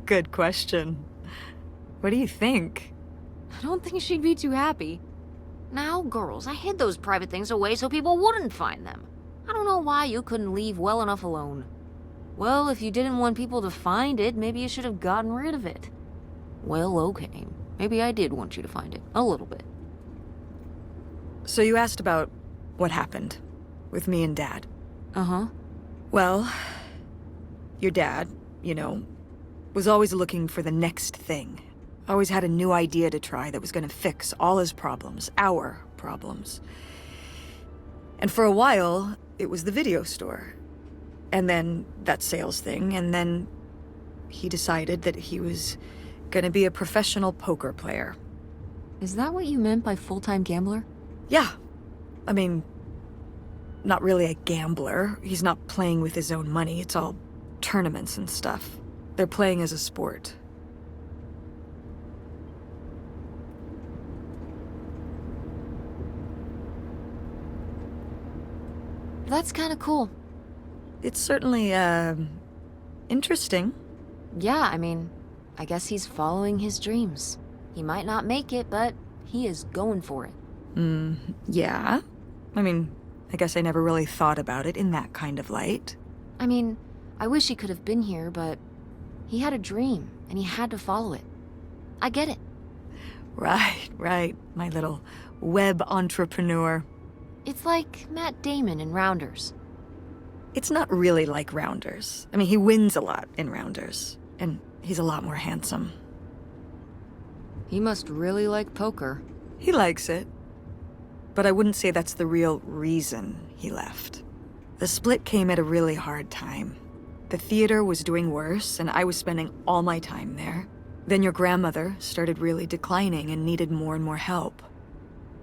Good question. What do you think? I don't think she'd be too happy. Now, girls, I hid those private things away so people wouldn't find them. I don't know why you couldn't leave well enough alone. Well, if you didn't want people to find it, maybe you should have gotten rid of it. Well, okay. Maybe I did want you to find it. A little bit. So you asked about what happened with me and Dad. Uh-huh. Well, your dad, was always looking for the next thing. Always had a new idea to try that was gonna fix all his problems, our problems. And for a while, it was the video store. And then that sales thing, and then he decided that he was gonna be a professional poker player. Is that what you meant by full-time gambler? Yeah. I mean, not really a gambler. He's not playing with his own money. It's all tournaments and stuff. They're playing as a sport. That's kind of cool. It's certainly, interesting. Yeah, I mean, I guess he's following his dreams. He might not make it, but he is going for it. Yeah. I mean, I guess I never really thought about it in that kind of light. I mean, I wish he could have been here, but he had a dream, and he had to follow it. I get it. Right, my little web entrepreneur. It's like Matt Damon in Rounders. It's not really like Rounders. I mean, he wins a lot in Rounders, and he's a lot more handsome. He must really like poker. He likes it. But I wouldn't say that's the real reason he left. The split came at a really hard time. The theater was doing worse, and I was spending all my time there. Then your grandmother started really declining and needed more and more help.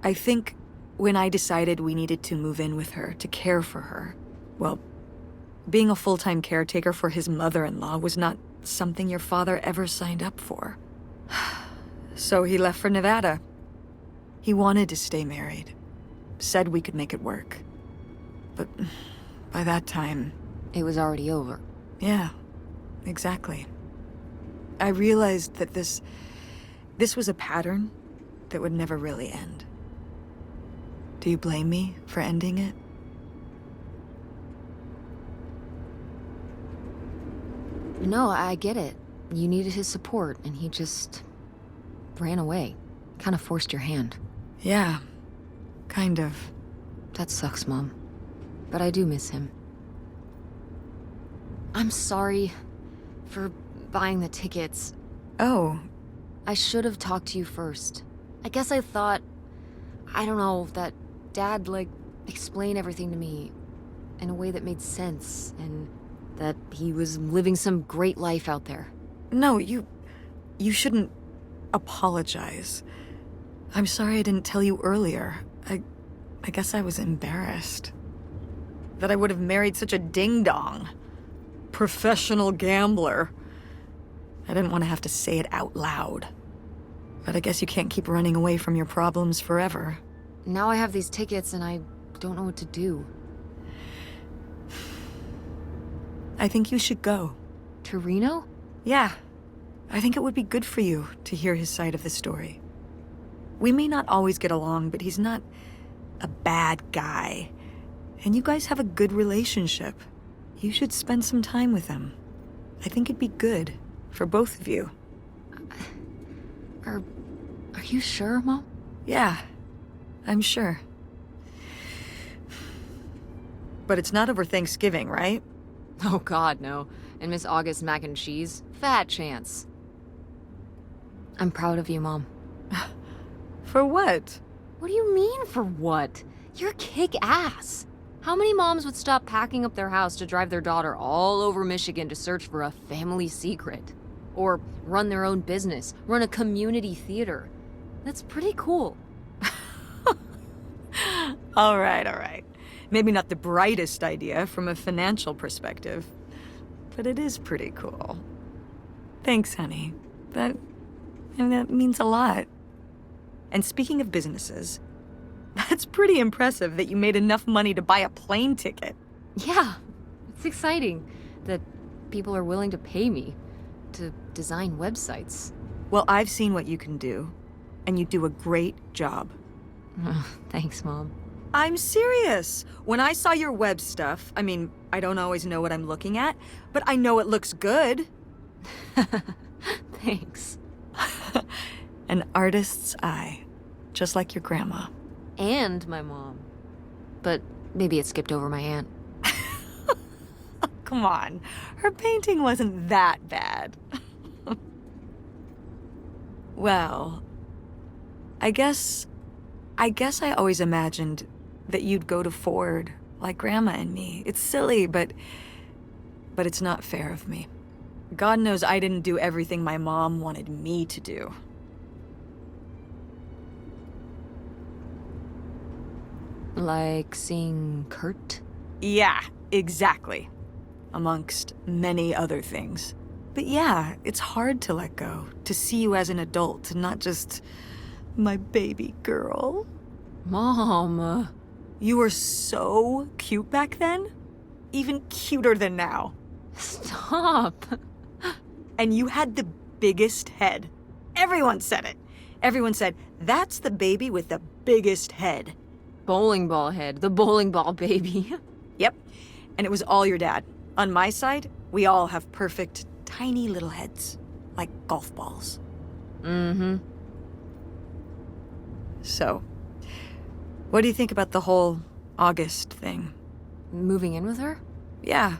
I think when I decided we needed to move in with her to care for her, well, being a full-time caretaker for his mother-in-law was not something your father ever signed up for. So he left for Nevada. He wanted to stay married. Said we could make it work. But by that time... It was already over. Yeah, exactly. I realized that this was a pattern that would never really end. Do you blame me for ending it? No, I get it. You needed his support, and he just ran away. Kind of forced your hand. Yeah, kind of. That sucks, Mom. But I do miss him. I'm sorry for buying the tickets. Oh. I should have talked to you first. I guess I thought, I don't know, that Dad, explained everything to me in a way that made sense, and that he was living some great life out there. No, you shouldn't apologize. I'm sorry I didn't tell you earlier. I guess I was embarrassed. That I would have married such a ding-dong. Professional gambler. I didn't want to have to say it out loud. But I guess you can't keep running away from your problems forever. Now I have these tickets and I don't know what to do. I think you should go. To Reno? Yeah. I think it would be good for you to hear his side of the story. We may not always get along, but he's not a bad guy. And you guys have a good relationship. You should spend some time with him. I think it'd be good for both of you. Are you sure, Mom? Yeah, I'm sure. But it's not over Thanksgiving, right? Oh God, no. And Miss August mac and cheese? Fat chance. I'm proud of you, Mom. For what? What do you mean, for what? You're kick-ass. How many moms would stop packing up their house to drive their daughter all over Michigan to search for a family secret? Or run their own business, run a community theater? That's pretty cool. All right. Maybe not the brightest idea from a financial perspective, but it is pretty cool. Thanks, honey. That means a lot. And speaking of businesses, that's pretty impressive that you made enough money to buy a plane ticket. Yeah, it's exciting that people are willing to pay me to design websites. Well, I've seen what you can do, and you do a great job. Thanks, Mom. I'm serious. When I saw your web stuff, I mean, I don't always know what I'm looking at, but I know it looks good. Thanks. An artist's eye, just like your grandma. And my mom. But maybe it skipped over my aunt. Come on, her painting wasn't that bad. Well, I guess I always imagined that you'd go to Ford, like Grandma and me. It's silly, but it's not fair of me. God knows I didn't do everything my mom wanted me to do. Like seeing Kurt? Yeah, exactly. Amongst many other things. But yeah, it's hard to let go, to see you as an adult, and not just my baby girl. Mom! You were so cute back then. Even cuter than now. Stop! And you had the biggest head. Everyone said it. Everyone said, that's the baby with the biggest head. Bowling ball head, the bowling ball baby. Yep. And it was all your dad. On my side, we all have perfect, tiny little heads. Like golf balls. Mm-hmm. So, what do you think about the whole August thing? Moving in with her? Yeah.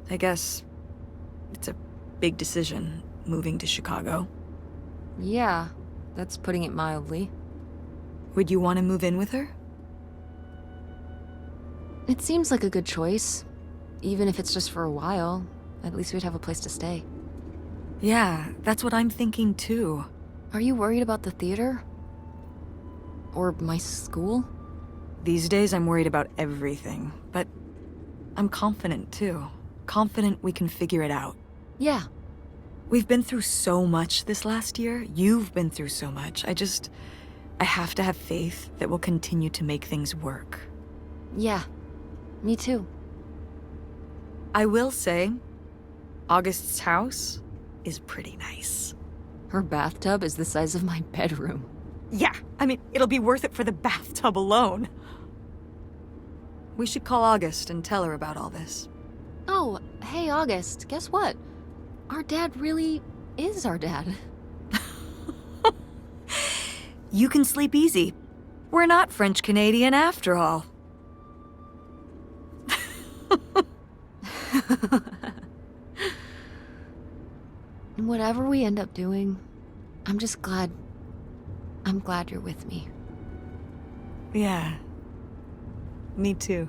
I guess it's a big decision, moving to Chicago. Yeah, that's putting it mildly. Would you want to move in with her? It seems like a good choice. Even if it's just for a while, at least we'd have a place to stay. Yeah, that's what I'm thinking too. Are you worried about the theater? Or my school? These days I'm worried about everything, but I'm confident too. Confident we can figure it out. Yeah. We've been through so much this last year. You've been through so much. I have to have faith that we'll continue to make things work. Yeah. Me too. I will say, August's house is pretty nice. Her bathtub is the size of my bedroom. Yeah, I mean, it'll be worth it for the bathtub alone. We should call August and tell her about all this. Oh, hey August, guess what? Our dad really is our dad. You can sleep easy. We're not French Canadian after all. Whatever we end up doing, I'm glad you're with me. Yeah. Me too.